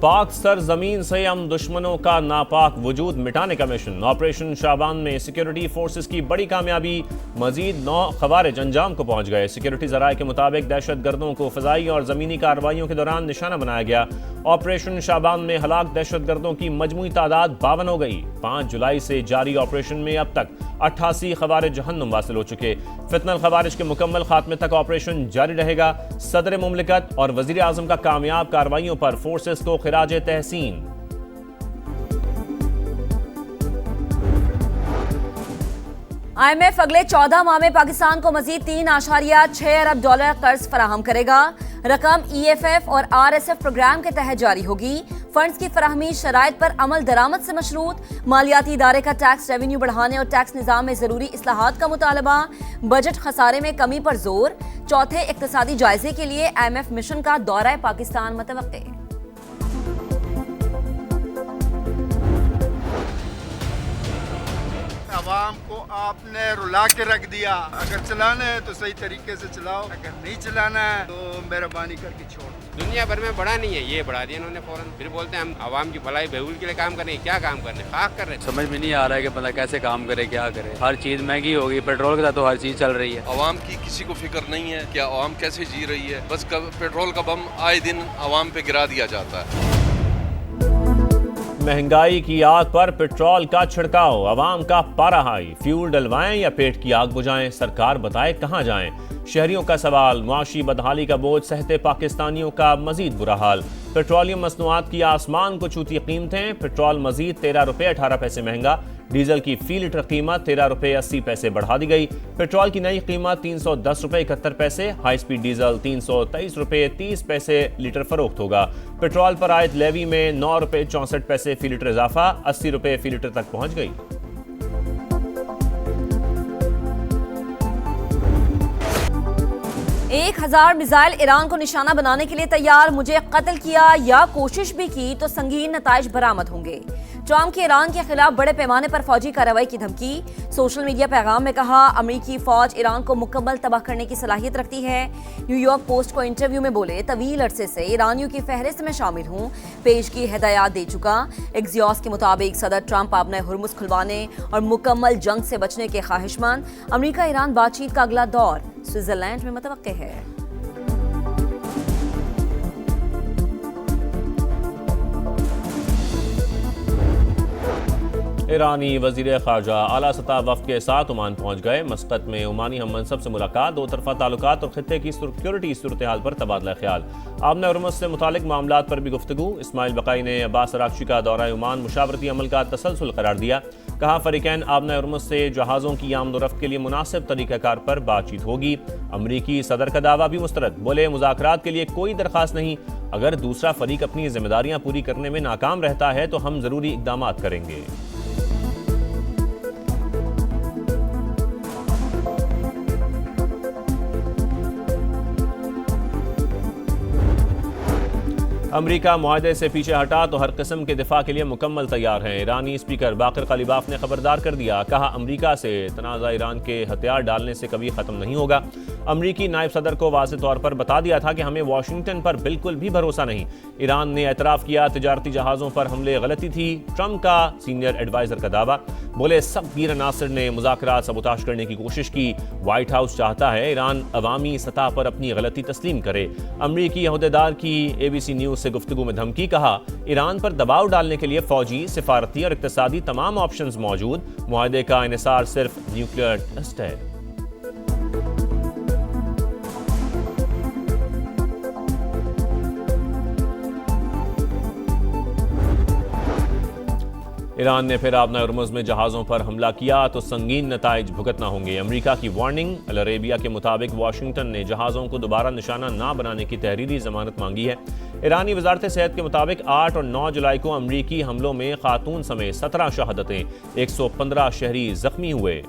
पाक सरजमीन से हम दुश्मनों का नापाक वजूद मिटाने का मिशन। ऑपरेशन शाबान में सिक्योरिटी फोर्सेस की बड़ी कामयाबी, मजीद 9 खवारिज अंजाम को पहुंच गए। सिक्योरिटी जराये के मुताबिक दहशत गर्दों को फजाई और ज़मीनी कार्रवाइयों के दौरान निशाना बनाया गया। ऑपरेशन शाबान में हलाक दहशत गर्दों की मजमूई तादाद 52 हो गई। 5 जुलाई से जारी ऑपरेशन में अब तक 88 खवारिज जहन्नुम वासिल हो चुके। फितनल खवारिज के मुकम्मल खात्मे तक ऑपरेशन जारी रहेगा। सदर मुमलिकत और वजीर आजम का कामयाब कार्रवाइयों पर फोर्सेस को खिराजे तहसीन। IMF अगले 14 माह में पाकिस्तान को मजीद $3.6 अरब कर्ज फराहम करेगा। रकम EFF और RSF प्रोग्राम के तहत जारी होगी। फंड्स की फराहमी शराइत पर अमल दरामद से मशरूत। मालियाती इदारे का टैक्स रेवेन्यू बढ़ाने और टैक्स निज़ाम में जरूरी इस्लाहात का मुतालबा। बजट खसारे में कमी पर जोर। चौथे इक्तिसादी जायजे के लिए IMF मिशन का दौरा पाकिस्तान मुतवक्के। अवाम को आपने रुला के रख दिया। अगर चलाना है तो सही तरीके से चलाओ, अगर नहीं चलाना है तो मेहरबानी करके छोड़। दुनिया भर में बढ़ा नहीं है, ये बढ़ा दिया इन्होंने फौरन। फिर बोलते हैं हम आवाम की भलाई बहबूद के लिए काम कर रहे हैं। क्या काम कर रहे हैं? खाक कर रहे हैं। समझ में नहीं आ रहा है कि बंदा कैसे काम करे, क्या करे। हर चीज महंगी हो गई, पेट्रोल के साथ तो हर चीज चल रही है। आवाम की किसी को फिक्र नहीं है कि आवाम कैसे जी रही है। बस पेट्रोल का बम आए दिन आवाम पे गिरा दिया जाता है। महंगाई की आग पर पेट्रोल का छिड़काव, आवाम का पारा हाई। फ्यूल डलवाएं या पेट की आग बुझाएं, सरकार बताए कहां जाएं। शहरियों का सवाल, मुआशी बदहाली का बोझ सहते पाकिस्तानियों का मजीद बुरा हाल। पेट्रोलियम मसनूआत की आसमान को छूती कीमतें। पेट्रोल मजीद ₹13.18 महंगा। डीजल की फी लीटर कीमत ₹13.80 बढ़ा दी गई। पेट्रोल की नई कीमत ₹310.71। हाई स्पीड डीजल ₹323.30 लीटर फरोख्त होगा। पेट्रोल पर आयद लेवी में ₹9.64 फी लीटर इजाफा, ₹80 फी लीटर तक पहुंच गई। एक 1000 मिसाइल ईरान को निशाना बनाने के लिए तैयार। मुझे कत्ल किया या कोशिश भी की तो संगीन नताइज बरामद होंगे। ट्रंप की ईरान के खिलाफ बड़े पैमाने पर फौजी कार्रवाई की धमकी। सोशल मीडिया पैगाम में कहा, अमेरिकी फौज ईरान को मुकम्मल तबाह करने की सलाहियत रखती है। न्यूयॉर्क पोस्ट को इंटरव्यू में बोले, तवील अरसे से ईरानियों की फहरिस्त में शामिल हूँ, पेश की हिदायत दे चुका। एक्सियोस के मुताबिक सदर ट्रंप आपने हुर्मुज खुलवाने और मुकम्मल जंग से बचने के ख्वाहिशमंद। अमेरिका ईरान बातचीत का अगला दौर स्विट्जरलैंड में मुतवक्के है। ईरानी वजीर खारजा आला सतह वफ्द के साथ ओमान पहुंच गए। मस्कत में ओमानी हम मनसब से मुलाकात। दो तरफा ताल्लुकात और खित्ते की सिक्योरिटी सूरत हाल पर तबादला ख्याल। आमना हुर्मुज से मुतालिक मामलात पर भी गुफ्तगू। इस्माइल बकाई ने अब्बास अरागची का दौरा ओमान मुशावरती अमल का तसलसल करार दिया। कहा, फरीकैन आमना हुर्मुज से जहाज़ों की आमदोरफ्त के लिए मुनासिब तरीक़ाकार पर बातचीत होगी। अमरीकी सदर का दावा भी मुस्तरद। बोले, मुज़ाकरात के लिए कोई दरख्वास्त नहीं। अगर दूसरा फरीक अपनी जिम्मेदारियां पूरी करने में नाकाम रहता है तो हम ज़रूरी इक़दाम करेंगे। अमरीका मुआहदे से पीछे हटा तो हर किस्म के दिफा के लिए मुकम्मल तैयार हैं। ईरानी स्पीकर बाकर कालिबाफ ने खबरदार कर दिया। कहा, अमरीका से तनाज़ा ईरान के हथियार डालने से कभी ख़त्म नहीं होगा। अमरीकी नायब सदर को वाज़ेह तौर पर बता दिया था कि हमें वाशिंगटन पर बिल्कुल भी भरोसा नहीं। ईरान ने एतराफ़ किया, तिजारती जहाज़ों पर हमले गलती थी। ट्रंप का सीनियर एडवाइज़र का दावा। बोले, सब गिर नासिर ने मुज़ाकरात सबूताश करने की कोशिश की। व्हाइट हाउस चाहता है ईरान अवामी सतह पर अपनी गलती तस्लीम करे। अमरीकी अहदेदार की ABC न्यूज़ से गुफ्तगू में धमकी। कहा, ईरान पर दबाव डालने के लिए फौजी, सिफारती और इक्तिसादी तमाम ऑप्शंस मौजूद। मुआहदे का इन्हिसार सिर्फ न्यूक्लियर टेस्ट है। ईरान ने फिर आबना हुर्मुज में जहाज़ों पर हमला किया तो संगीन नताइज भुगतना होंगे। अमरीका की वार्निंग। अल अरेबिया के मुताबिक वाशिंगटन ने जहाज़ों को दोबारा निशाना ना बनाने की तहरीरी जमानत मांगी है। ईरानी वजारत सेहत के मुताबिक 8 और 9 जुलाई को अमरीकी हमलों में खातून समेत 17 शहादतें, 115 शहरी जख्मी हुए।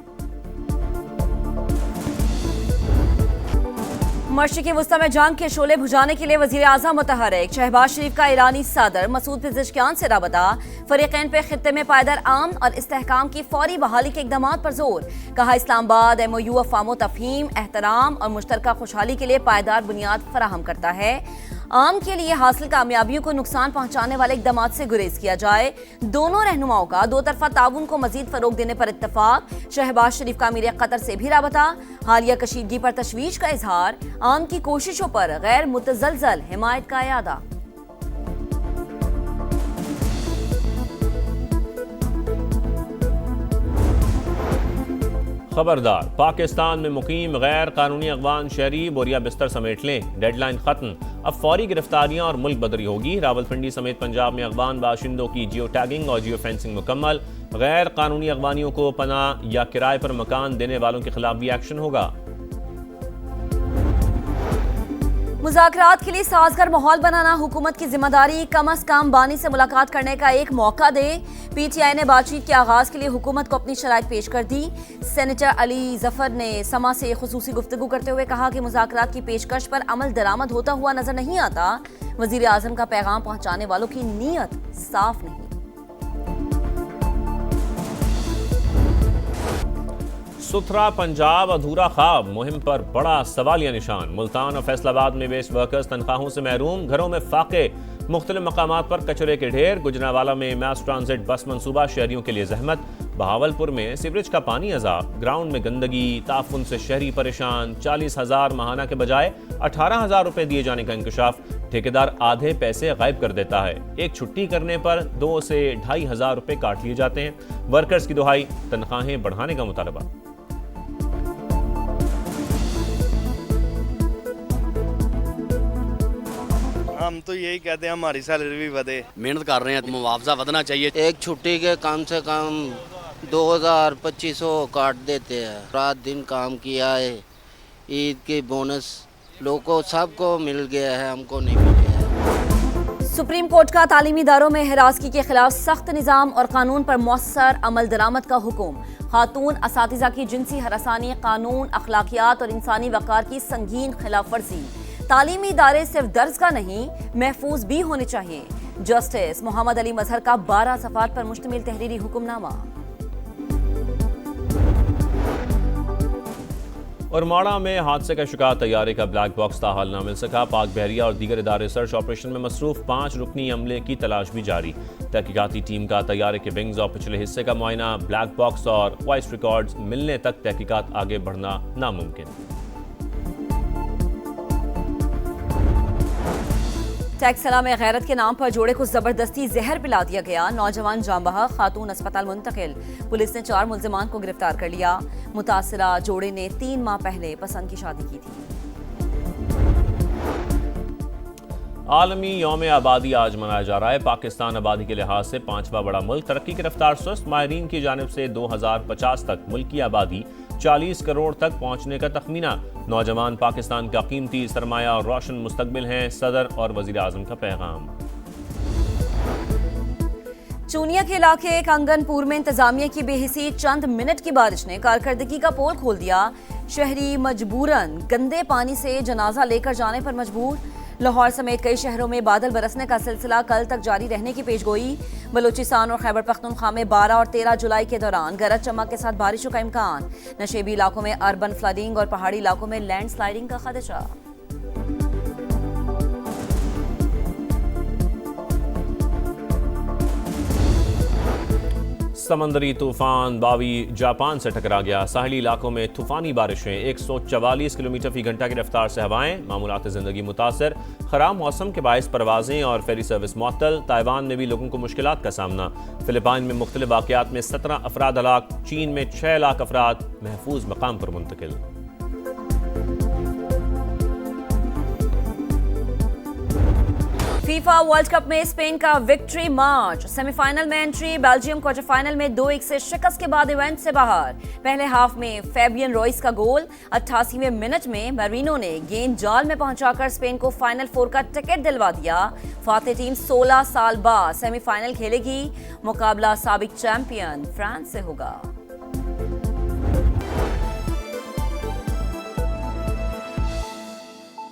मशरिकी वुस्ता में जंग के शोले बुझाने के लिए वजीर आज़म मुतहरिक। शहबाज शरीफ का ईरानी सदर मसूद पेज़ेशकियान से राबता। फरीकैन पे खित्ते में पायदार अमन और इस्तेहकाम की फौरी बहाली के इक़दाम पर जोर। कहा, इस्लामाबाद MOU अफ़ाम तफ़हीम, एहतराम और मुश्तरका खुशहाली के लिए पायदार बुनियाद फराहम करता है। आम के लिए हासिल कामयाबियों को नुकसान पहुंचाने वाले इकदाम से गुरेज किया जाए। दोनों रहनुमाओं का दो तरफा ताउन को मजीद फरोग देने पर इत्तफाक। शहबाज शरीफ का अमीर कतर से भी राबता। हालिया कशीदगी पर तशवीश का इजहार। आम की कोशिशों पर गैर मुतजलजल हिमायत का इरादा। खबरदार, पाकिस्तान में मुकीम गैर कानूनी अगवान शहरी बोरिया बिस्तर समेट लें, डेडलाइन खत्म। अब फौरी गिरफ्तारियां और मुल्क बदरी होगी। रावलपिंडी समेत पंजाब में अगवान बाशिंदों की जियो टैगिंग और जियो फेंसिंग मुकम्मल। गैर कानूनी अगवानियों को पनाह या किराए पर मकान देने वालों के खिलाफ भी एक्शन होगा। मुज़ाकरात के लिए साजगार माहौल बनाना हुकूमत की जिम्मेदारी। कम अज कम बानी से मुलाकात करने का एक मौका दे। पीटीआई ने बातचीत के आगाज के लिए हुकूमत को अपनी शराइत पेश कर दी। सेनेटर अली जफर ने समा से खुसूसी गुफ्तगू करते हुए कहा कि मुज़ाकरात की पेशकश पर अमल दरामद होता हुआ नजर नहीं आता। वजीर आजम का पैगाम पहुंचाने वालों की नीयत साफ नहीं। सुथरा पंजाब अधूरा ख्वाब मुहिम पर बड़ा सवालिया निशान। मुल्तान और फैसलाबाद में वेस्ट वर्कर्स तनख्वाहों से महरूम, घरों में फाके, मुख्तलिफ मकामात पर कचरे के ढेर। गुजरांवाला में मास ट्रांजिट बस मंसूबा, शहरियों के लिए जहमत। बहावलपुर में सीवरेज का पानी अजाब, ग्राउंड में गंदगी, ताफुन से शहरी परेशान। 40,000 माहाना के बजाय 18,000 रुपए दिए जाने का इंकशाफ। ठेकेदार आधे पैसे गायब कर देता है। एक छुट्टी करने पर 2 से 2,500 रुपए काट लिए जाते हैं। वर्कर्स की दुहाई, तनख्वाहें बढ़ाने का मुतालबा। हम तो यही कहते हैं हमारी सैलरी भी बढ़े। मेहनत कर रहे हैं, मुआवजा बढ़ना चाहिए। एक छुट्टी के कम से कम 2,000-2,500 काट देते हैं। रात दिन काम किया है, ईद की बोनस लोगों को सबको मिल गया है, हमको नहीं मिल गया है। सुप्रीम कोर्ट का तालीमी इदारों में हिरासगी के खिलाफ सख्त निज़ाम और कानून पर मौसर अमल दरामद का हुक्म। खातून असातिज़ा की जिनसी हरासानी, कानून, अखलाकियात और इंसानी वक़ार की संगीन खिलाफ वर्जी। तालीमी इदारे सिर्फ दर्जगाह नहीं, महफूज भी होने चाहिए। जस्टिस मोहम्मद अली मजहर का 12 सफ़ात पर मुश्तमिल तहरीरी हुक्मनामा। और माड़ा में हादसे का शिकार तैयारे का ब्लैक बॉक्स ताहाल ना मिल सका। पाक बहरिया और दीगर इदारे सर्च ऑपरेशन में मसरूफ। 5 रुकनी अमले की तलाश भी जारी। तहकीकाती टीम का तैयारे के विंग्स और पिछले हिस्से का मुआयना। ब्लैक बॉक्स और वॉइस रिकॉर्ड्स मिलने तक तहकीकात आगे बढ़ना नामुमकिन। टैक्सला में गैरत के नाम पर जोड़े को जबरदस्ती जहर पिला दिया गया। नौजवान जाम बहक, खातून अस्पताल मुंतकिल। पुलिस ने 4 मुल्जिमान को गिरफ्तार कर लिया। मुतासिरा जोड़े ने 3 माह पहले पसंद की शादी की थी। आलमी यौम आबादी आज मनाया जा रहा है। पाकिस्तान आबादी के लिहाज से 5वां बड़ा मुल्क। तरक्की की रफ्तार सुस्त। माहिरीन की जानिब से 2050 तक मुल्क की आबादी 40 करोड़ तक पहुंचने का तखमीना। नौजवान पाकिस्तान का कीमती सरमाया और रोशन मुस्तकबिल हैं। सदर और वजीर आजम का पैगाम। चूनिया के इलाके कंगनपुर में इंतजामिया की बेहिसी चंद मिनट की बारिश ने कारकर्दगी का पोल खोल दिया। शहरी मजबूरन गंदे पानी से जनाजा लेकर जाने पर मजबूर। लाहौर समेत कई शहरों में बादल बरसने का सिलसिला कल तक जारी रहने की पेशगोई। बलूचिस्तान और खैबर पख्तूनख्वा में 12 और 13 जुलाई के दौरान गरज चमक के साथ बारिशों का इम्कान। नशेबी इलाकों में अर्बन फ्लडिंग और पहाड़ी इलाकों में लैंड स्लाइडिंग का खदशा। समंदरी तूफान बावी जापान से टकरा गया। साहिली इलाकों में तूफानी बारिशें, 144 किलोमीटर फी घंटा की रफ्तार से हवाएं। मामूलात ज़िंदगी मुतासर। खराब मौसम के बायस परवाजें और फेरी सर्विस मुअत्तल। ताइवान में भी लोगों को मुश्किलात का सामना। फिलिपाइन में मुख्तलिफ वाक़यात में 17 अफराद हलाक। चीन में 6 लाख अफराद महफूज मकाम पर मुंतकिल। फीफा वर्ल्ड कप में स्पेन का विक्ट्री मार्च। सेमीफाइनल में एंट्री। बेल्जियम क्वार्टर फाइनल में 2-1 से शिकस्त के बाद इवेंट से बाहर। पहले हाफ में फैबियन रॉइस का गोल। 88वें मिनट में मैरिनो ने गेंद जाल में पहुंचाकर स्पेन को फाइनल 4 का टिकट दिलवा दिया। फाते टीम 16 साल बाद सेमीफाइनल खेलेगी। मुकाबला साबिक चैंपियन फ्रांस से होगा।